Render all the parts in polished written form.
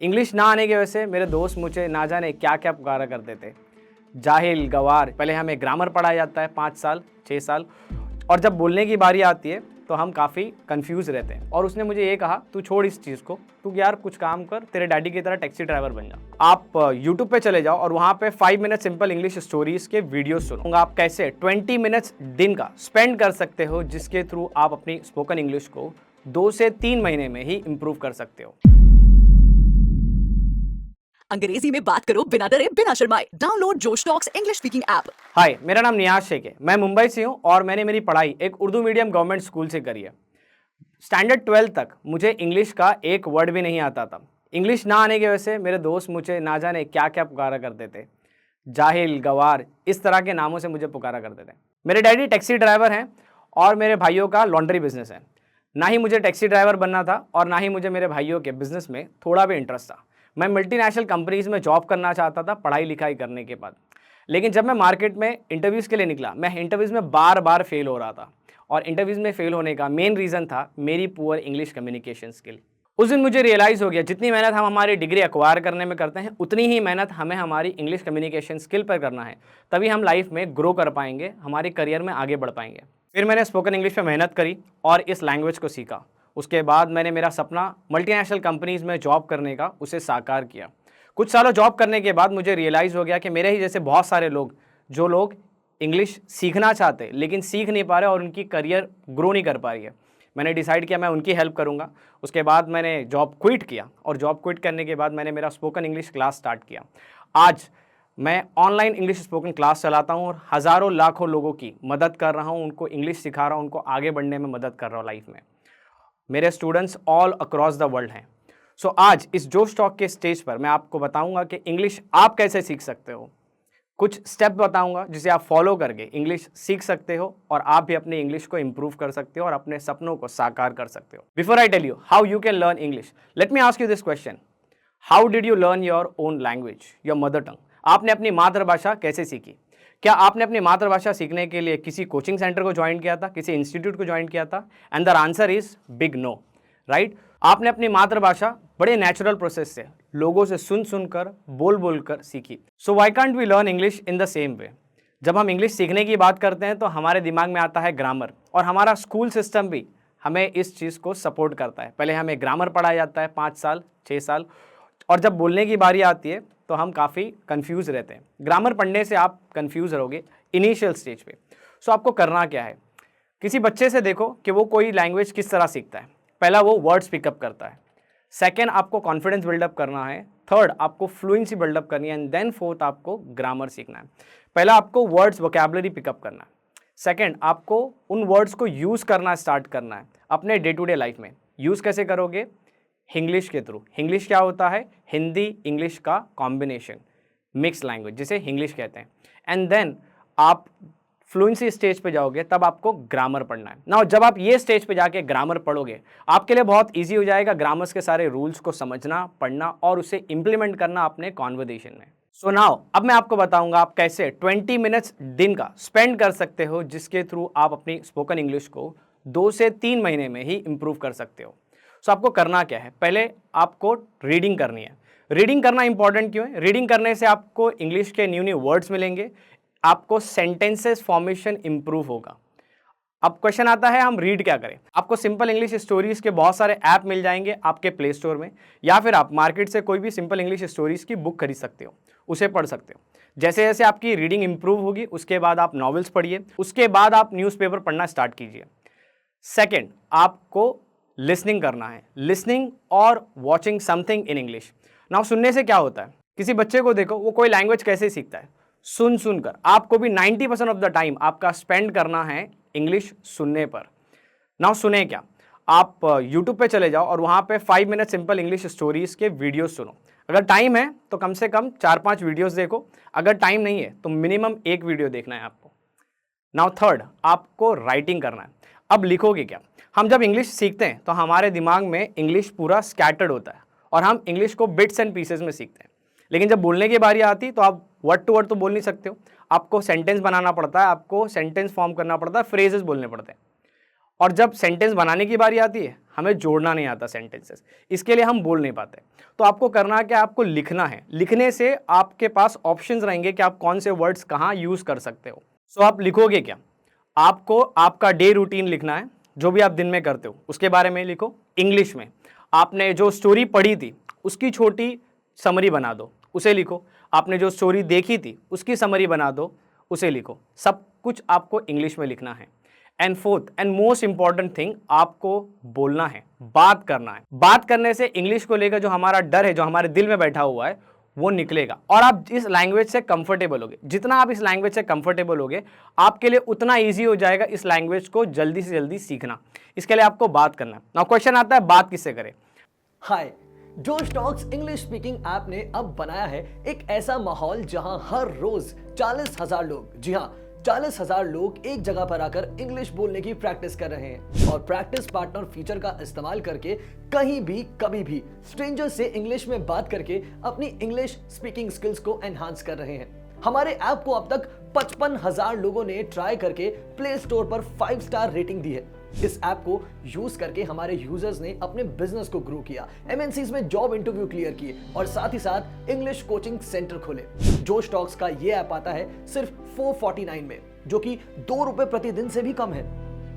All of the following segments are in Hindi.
इंग्लिश ना आने की वजह से मेरे दोस्त मुझे ना जाने क्या क्या पुकारा करते थे। जाहिल, गवार। पहले हमें ग्रामर पढ़ाया जाता है 5 साल, 6 साल, और जब बोलने की बारी आती है तो हम काफ़ी कंफ्यूज रहते हैं। और उसने मुझे ये कहा, तू छोड़ इस चीज़ को, तू यार कुछ काम कर, तेरे डैडी की तरह टैक्सी ड्राइवर बन जा। आप यूट्यूब पे चले जाओ और वहाँ पे 5 मिनट सिंपल इंग्लिश स्टोरीज के वीडियोस सुनो। आप कैसे 20 मिनट्स दिन का स्पेंड कर सकते हो, जिसके थ्रू आप अपनी स्पोकन इंग्लिश को 2 से 3 महीने में ही इंप्रूव कर सकते हो। अंग्रेजी में बात करो बिना डरे बिना शर्माए। डाउनलोड जोश टॉक्स इंग्लिश स्पीकिंग ऐप। हाय, मेरा नाम नियाज शेख है। मैं मुंबई से हूँ और मैंने मेरी पढ़ाई एक उर्दू मीडियम गवर्नमेंट स्कूल से करी है। स्टैंडर्ड 12 तक मुझे इंग्लिश का एक वर्ड भी नहीं आता था। इंग्लिश ना आने की वजह से मेरे दोस्त मुझे ना जाने क्या क्या पुकारा करते थे। जाहिल, गवार, इस तरह के नामों से मुझे पुकारा करते थे। मेरे डैडी टैक्सी ड्राइवर हैं और मेरे भाइयों का लॉन्ड्री बिजनेस है। ना ही मुझे टैक्सी ड्राइवर बनना था और ना ही मुझे मेरे भाइयों के बिजनेस में थोड़ा भी इंटरेस्ट था। मैं मल्टीनेशनल कंपनीज में जॉब करना चाहता था पढ़ाई लिखाई करने के बाद। लेकिन जब मैं मार्केट में इंटरव्यूज़ के लिए निकला, मैं इंटरव्यूज़ में बार बार फेल हो रहा था। और इंटरव्यूज़ में फेल होने का मेन रीज़न था मेरी पुअर इंग्लिश कम्युनिकेशन स्किल। उस दिन मुझे रियलाइज़ हो गया, जितनी मेहनत हम हमारी डिग्री एक्वायर करने में करते हैं, उतनी ही मेहनत हमें हमारी इंग्लिश कम्युनिकेशन स्किल पर करना है। तभी हम लाइफ में ग्रो कर पाएंगे, हमारे करियर में आगे बढ़ पाएंगे। फिर मैंने स्पोकन इंग्लिश पे मेहनत करी और इस लैंग्वेज को सीखा। उसके बाद मैंने मेरा सपना मल्टीनेशनल कंपनीज़ में जॉब करने का उसे साकार किया। कुछ सालों जॉब करने के बाद मुझे रियलाइज़ हो गया कि मेरे ही जैसे बहुत सारे लोग, जो लोग इंग्लिश सीखना चाहते लेकिन सीख नहीं पा रहे और उनकी करियर ग्रो नहीं कर पा रही है। मैंने डिसाइड किया मैं उनकी हेल्प करूंगा। उसके बाद मैंने जॉब क्विट किया और जॉब क्विट करने के बाद मैंने मेरा स्पोकन इंग्लिश क्लास स्टार्ट किया। आज मैं ऑनलाइन इंग्लिश स्पोकन क्लास चलाता हूं और हज़ारों लाखों लोगों की मदद कर रहा हूं, उनको इंग्लिश सिखा रहा हूं, उनको आगे बढ़ने में मदद कर रहा हूं लाइफ में। मेरे students all across the world हैं। सो आज इस जोश टॉक के स्टेज पर मैं आपको बताऊंगा कि इंग्लिश आप कैसे सीख सकते हो। कुछ स्टेप बताऊंगा जिसे आप फॉलो करके इंग्लिश सीख सकते हो और आप भी अपनी इंग्लिश को इंप्रूव कर सकते हो और अपने सपनों को साकार कर सकते हो। Before I tell you how you can learn English, let me ask you this question. How did you learn your own language, your mother tongue? आपने अपनी मातृभाषा कैसे सीखी? क्या आपने अपनी मातृभाषा सीखने के लिए किसी कोचिंग सेंटर को ज्वाइन किया था, किसी इंस्टीट्यूट को ज्वाइन किया था? And the answer is big no, right? आपने अपनी मातृभाषा बड़े नेचुरल प्रोसेस से, लोगों से सुन सुनकर, बोल बोल कर सीखी। So why can't we learn English in the same way? जब हम इंग्लिश सीखने की बात करते हैं तो हमारे दिमाग में आता है ग्रामर, और हमारा स्कूल सिस्टम भी हमें इस चीज़ को सपोर्ट करता है। पहले हमें ग्रामर पढ़ाया जाता है 5 साल, 6 साल, और जब बोलने की बारी आती है तो हम काफ़ी कंफ्यूज रहते हैं। ग्रामर पढ़ने से आप कंफ्यूज रहोगे इनिशियल स्टेज पे। सो आपको करना क्या है? किसी बच्चे से देखो कि वो कोई लैंग्वेज किस तरह सीखता है। पहला, वो वर्ड्स पिकअप करता है। सेकेंड, आपको कॉन्फिडेंस बिल्डअप करना है। थर्ड, आपको फ्लुएंसी बिल्डअप करनी है। एंड देन फोर्थ, आपको ग्रामर सीखना है। पहला, आपको वर्ड्स वोकैबुलरी पिकअप करना है। सेकेंड, आपको उन वर्ड्स को यूज़ करना स्टार्ट करना है अपने डे टू डे लाइफ में। यूज़ कैसे करोगे? इंग्लिश के थ्रू। इंग्लिश क्या होता है? हिंदी इंग्लिश का कॉम्बिनेशन, मिक्स लैंग्वेज, जिसे इंग्लिश कहते हैं। एंड देन आप फ्लुएंसी स्टेज पे जाओगे, तब आपको ग्रामर पढ़ना है ना। जब आप ये स्टेज पे जाके ग्रामर पढ़ोगे, आपके लिए बहुत इजी हो जाएगा ग्रामर्स के सारे रूल्स को समझना, पढ़ना और उसे इंप्लीमेंट करना अपने कॉन्वर्सेशन में। सो नाउ अब मैं आपको बताऊंगा आप कैसे 20 मिनट्स दिन का स्पेंड कर सकते हो, जिसके थ्रू आप अपनी स्पोकन इंग्लिश को 2 से 3 महीने में ही इंप्रूव कर सकते हो। सो आपको करना क्या है? पहले आपको रीडिंग करनी है। रीडिंग करना इंपॉर्टेंट क्यों है? रीडिंग करने से आपको इंग्लिश के न्यू न्यू वर्ड्स मिलेंगे, आपको सेंटेंसेस फॉर्मेशन इंप्रूव होगा। अब क्वेश्चन आता है, हम रीड क्या करें? आपको सिंपल इंग्लिश स्टोरीज के बहुत सारे ऐप मिल जाएंगे आपके प्ले स्टोर में, या फिर आप मार्केट से कोई भी सिंपल इंग्लिश स्टोरीज की बुक खरीद सकते हो, उसे पढ़ सकते हो। जैसे जैसे आपकी रीडिंग इंप्रूव होगी, उसके बाद आप नॉवेल्स पढ़िए, उसके बाद आप न्यूज़पेपर पढ़ना स्टार्ट कीजिए। सेकेंड, आपको लिसनिंग करना है। लिसनिंग और watching something in English. Now सुनने से क्या होता है? किसी बच्चे को देखो, वो कोई लैंग्वेज कैसे सीखता है? सुन सुनकर। आपको भी 90% ऑफ द टाइम आपका स्पेंड करना है इंग्लिश सुनने पर। नाउ सुने क्या? आप यूट्यूब पे चले जाओ और वहाँ पे 5 मिनट सिंपल इंग्लिश स्टोरीज के वीडियोस सुनो। अगर टाइम है तो कम से कम 4-5 वीडियोस देखो। अगर टाइम नहीं है तो मिनिमम 1 वीडियो देखना है आपको। नाउ थर्ड, आपको राइटिंग करना है। अब लिखोगे क्या? हम जब इंग्लिश सीखते हैं तो हमारे दिमाग में इंग्लिश पूरा स्कैटर्ड होता है और हम इंग्लिश को बिट्स एंड पीसेस में सीखते हैं। लेकिन जब बोलने की बारी आती तो आप वर्ड टू वर्ड तो बोल नहीं सकते हो, आपको सेंटेंस बनाना पड़ता है, आपको सेंटेंस फॉर्म करना पड़ता है, फ्रेजेस बोलने पड़ते हैं। और जब सेंटेंस बनाने की बारी आती है हमें जोड़ना नहीं आता सेंटेंसेस, इसके लिए हम बोल नहीं पाते। तो आपको करना क्या, आपको लिखना है। लिखने से आपके पास ऑप्शंस रहेंगे कि आप कौन से वर्ड्स कहाँ यूज़ कर सकते हो। सो आप लिखोगे क्या, आपको आपका डे रूटीन लिखना है, जो भी आप दिन में करते हो उसके बारे में लिखो इंग्लिश में। आपने जो स्टोरी पढ़ी थी उसकी छोटी समरी बना दो, उसे लिखो। आपने जो स्टोरी देखी थी उसकी समरी बना दो, उसे लिखो। सब कुछ आपको इंग्लिश में लिखना है। And fourth and most important thing, आपको बोलना है, बात करना है। बात करने से इंग्लिश को लेकर जो हमारा डर है, जो हमारे दिल में बैठा हुआ है, वो निकलेगा और आप इस लैंग्वेज से कंफर्टेबल होगे। जितना आप इस लैंग्वेज से कंफर्टेबल होगे आपके लिए उतना ईजी हो जाएगा इस लैंग्वेज को जल्दी से जल्दी सीखना। इसके लिए आपको बात करना है। नाउ क्वेश्चन आता है, बात किससे करें। हाय, जोश टॉक्स इंग्लिश स्पीकिंग ऐप ने अब बनाया है एक ऐसा माहौल जहां हर रोज 40,000 लोग, जी हां 40,000 लोग एक जगह पर आकर इंग्लिश बोलने की प्रैक्टिस कर रहे हैं और प्रैक्टिस पार्टनर फीचर का इस्तेमाल करके कहीं भी कभी भी स्ट्रेंजर से इंग्लिश में बात करके अपनी इंग्लिश स्पीकिंग स्किल्स को एनहांस कर रहे हैं। हमारे ऐप को अब तक 55,000 लोगों ने ट्राई करके प्ले स्टोर पर 5 स्टार रेटिंग दी है। इस ऐप को यूज करके हमारे यूजर्स ने अपने बिजनेस को ग्रो किया, एमएनसीज में जॉब इंटरव्यू क्लियर किए और साथ ही साथ इंग्लिश कोचिंग सेंटर खोले। जोश टॉक्स का ये ऐप आता है सिर्फ 449 में, जो कि ₹2 प्रतिदिन से भी कम है।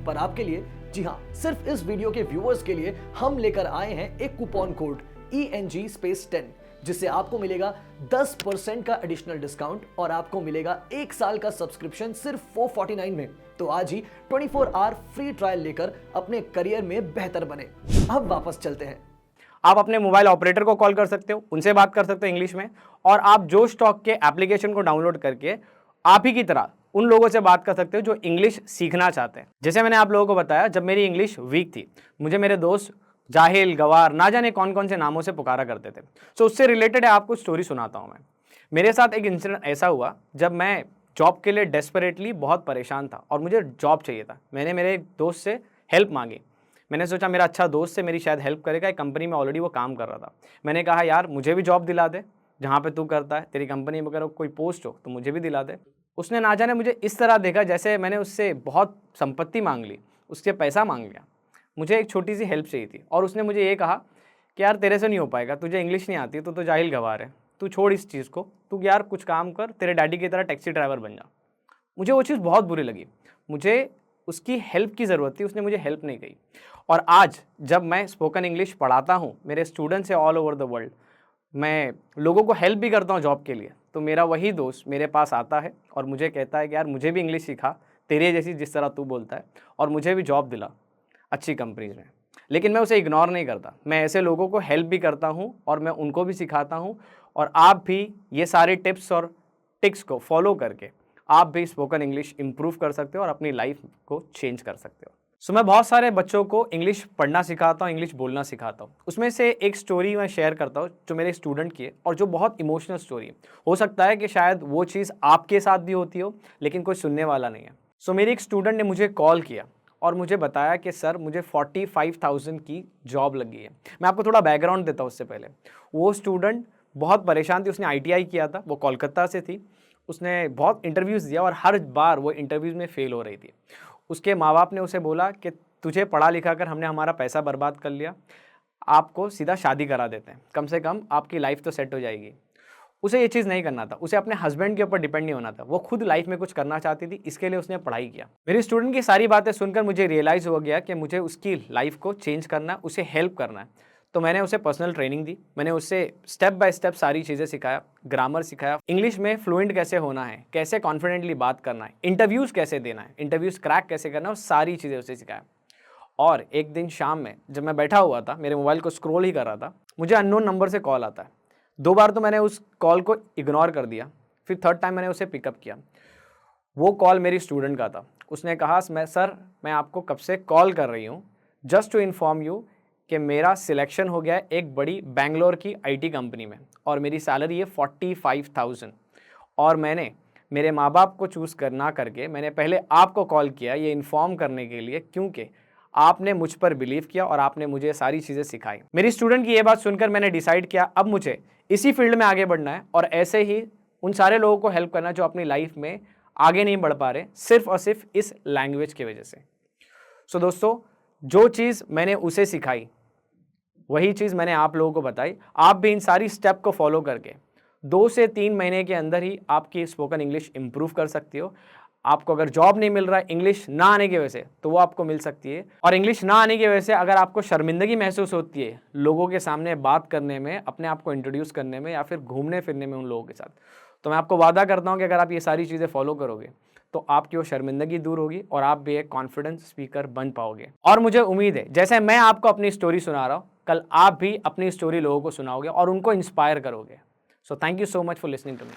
पर आपके लिए, जी हाँ, सिर्फ इस वीडियो के व्यूअर्स के लिए हम लेकर आए हैं एक कूपन कोड ENG-10, जिससे आपको मिलेगा 10% का एडिशनल डिस्काउंट और आपको मिलेगा 1 साल का सब्सक्रिप्शन सिर्फ 449 में। तो आज ही 24 आवर फ्री ट्रायल लेकर अपने करियर में बेहतर बने। अब वापस चलते हैं। आप अपने मोबाइल ऑपरेटर को कॉल कर सकते हो, उनसे बात कर सकते हो इंग्लिश में, और आप जोश टॉक के एप्लीकेशन को डाउनलोड करके आप ही की तरह उन लोगों से बात कर सकते हो जो इंग्लिश सीखना चाहते हैं। जैसे मैंने आप लोगों को बताया, जब मेरी इंग्लिश वीक थी, मुझे मेरे दोस्त जाहिल, गवार, ना जाने कौन कौन से नामों से पुकारा करते थे। सो उससे रिलेटेड है आपको स्टोरी सुनाता हूँ मैं। मेरे साथ एक इंसिडेंट ऐसा हुआ जब मैं जॉब के लिए डेस्परेटली बहुत परेशान था और मुझे जॉब चाहिए था। मैंने मेरे एक दोस्त से हेल्प मांगी। मैंने सोचा मेरा अच्छा दोस्त से मेरी शायद हेल्प करेगा। एक कंपनी में ऑलरेडी वो काम कर रहा था। मैंने कहा यार मुझे भी जॉब दिला दे, जहाँ पे तू करता है, तेरी कंपनी में अगर कोई पोस्ट हो तो मुझे भी दिला दे। उसने ना जाने मुझे इस तरह देखा जैसे मैंने उससे बहुत संपत्ति मांग ली, उससे पैसा मांग लिया। मुझे एक छोटी सी हेल्प चाहिए थी और उसने मुझे ये कहा कि यार तेरे से नहीं हो पाएगा, तुझे इंग्लिश नहीं आती, तो जाहिल गवार है, तू छोड़ इस चीज़ को, तू यार कुछ काम कर, तेरे डैडी की तरह टैक्सी ड्राइवर बन जा। मुझे वो चीज़ बहुत बुरी लगी। मुझे उसकी हेल्प की ज़रूरत थी, उसने मुझे हेल्प नहीं की। और आज जब मैं स्पोकन इंग्लिश पढ़ाता हूँ मेरे स्टूडेंट्स है ऑल ओवर द वर्ल्ड, मैं लोगों को हेल्प भी करता हूँ जॉब के लिए, तो मेरा वही दोस्त मेरे पास आता है और मुझे कहता है कि यार मुझे भी इंग्लिश सिखा तेरे जैसी, जिस तरह तू बोलता है, और मुझे भी जॉब दिला अच्छी कंपनीज में। लेकिन मैं उसे इग्नोर नहीं करता, मैं ऐसे लोगों को हेल्प भी करता हूँ और मैं उनको भी सिखाता हूँ। और आप भी ये सारे टिप्स और टिक्स को फॉलो करके आप भी स्पोकन इंग्लिश इंप्रूव कर सकते हो और अपनी लाइफ को चेंज कर सकते हो। सो मैं बहुत सारे बच्चों को इंग्लिश पढ़ना सिखाता हूँ, इंग्लिश बोलना सिखाता हूँ। उसमें से एक स्टोरी मैं शेयर करता हूँ जो मेरे स्टूडेंट की है और जो बहुत इमोशनल स्टोरी है। हो सकता है कि शायद वो चीज़ आपके साथ भी होती हो लेकिन कोई सुनने वाला नहीं है। सो मेरी एक स्टूडेंट ने मुझे कॉल किया और मुझे बताया कि सर मुझे 45,000 की जॉब लगी है। मैं आपको थोड़ा बैकग्राउंड देता हूँ उससे पहले। वो स्टूडेंट बहुत परेशान थी, उसने ITI किया था, वो कोलकाता से थी। उसने बहुत इंटरव्यूज़ दिया और हर बार वो इंटरव्यूज़ में फ़ेल हो रही थी। उसके माँ बाप ने उसे बोला कि तुझे पढ़ा लिखा कर हमने हमारा पैसा बर्बाद कर लिया, आपको सीधा शादी करा देते हैं, कम से कम आपकी लाइफ तो सेट हो जाएगी। उसे ये चीज़ नहीं करना था, उसे अपने हस्बैंड के ऊपर डिपेंड नहीं होना था, वो खुद लाइफ में कुछ करना चाहती थी, इसके लिए उसने पढ़ाई किया। मेरी स्टूडेंट की सारी बातें सुनकर मुझे रियलाइज़ हो गया कि मुझे उसकी लाइफ को चेंज करना है, उसे हेल्प करना है। तो मैंने उसे पर्सनल ट्रेनिंग दी, मैंने उससे स्टेप बाय स्टेप सारी चीज़ें सिखाया, ग्रामर सिखाया, इंग्लिश में फ्लुएंट कैसे होना है, कैसे कॉन्फिडेंटली बात करना है, इंटरव्यूज़ कैसे देना है, इंटरव्यूज़ क्रैक कैसे करना है, और सारी चीज़ें उसे सिखाया। और एक दिन शाम में जब मैं बैठा हुआ था, मेरे मोबाइल को स्क्रॉल ही कर रहा था, मुझे अननोन नंबर से कॉल आता है। 2 बार तो मैंने उस कॉल को इग्नोर कर दिया, फिर 3rd टाइम मैंने उसे पिकअप किया। वो कॉल मेरी स्टूडेंट का था। उसने कहा सर मैं आपको कब से कॉल कर रही हूँ जस्ट टू इन्फॉर्म यू कि मेरा सिलेक्शन हो गया है एक बड़ी बेंगलोर की IT कंपनी में और मेरी सैलरी है 45,000, और मैंने मेरे माँ बाप को चूज़ करना करके मैंने पहले आपको कॉल किया ये इन्फॉर्म करने के लिए, क्योंकि आपने मुझ पर बिलीव किया और आपने मुझे सारी चीज़ें सिखाई। मेरी स्टूडेंट की ये बात सुनकर मैंने डिसाइड किया अब मुझे इसी फील्ड में आगे बढ़ना है और ऐसे ही उन सारे लोगों को हेल्प करना जो अपनी लाइफ में आगे नहीं बढ़ पा रहे सिर्फ और सिर्फ इस लैंग्वेज की वजह से। सो दोस्तों, जो चीज़ मैंने उसे सिखाई वही चीज़ मैंने आप लोगों को बताई। आप भी इन सारी स्टेप को फॉलो करके 2 से 3 महीने के अंदर ही आपकी स्पोकन इंग्लिश इंप्रूव कर सकती हो। आपको अगर जॉब नहीं मिल रहा है इंग्लिश ना आने की वजह से, तो वो आपको मिल सकती है। और इंग्लिश ना आने की वजह से अगर आपको शर्मिंदगी महसूस होती है लोगों के सामने बात करने में, अपने आप को इंट्रोड्यूस करने में या फिर घूमने फिरने में उन लोगों के साथ, तो मैं आपको वादा करता हूँ कि अगर आप ये सारी चीज़ें फॉलो करोगे तो आपकी वो शर्मिंदगी दूर होगी और आप भी एक कॉन्फिडेंट स्पीकर बन पाओगे। और मुझे उम्मीद है जैसे मैं आपको अपनी स्टोरी सुना रहा हूँ, कल आप भी अपनी स्टोरी लोगों को सुनाओगे और उनको इंस्पायर करोगे। So thank you so much for listening to me.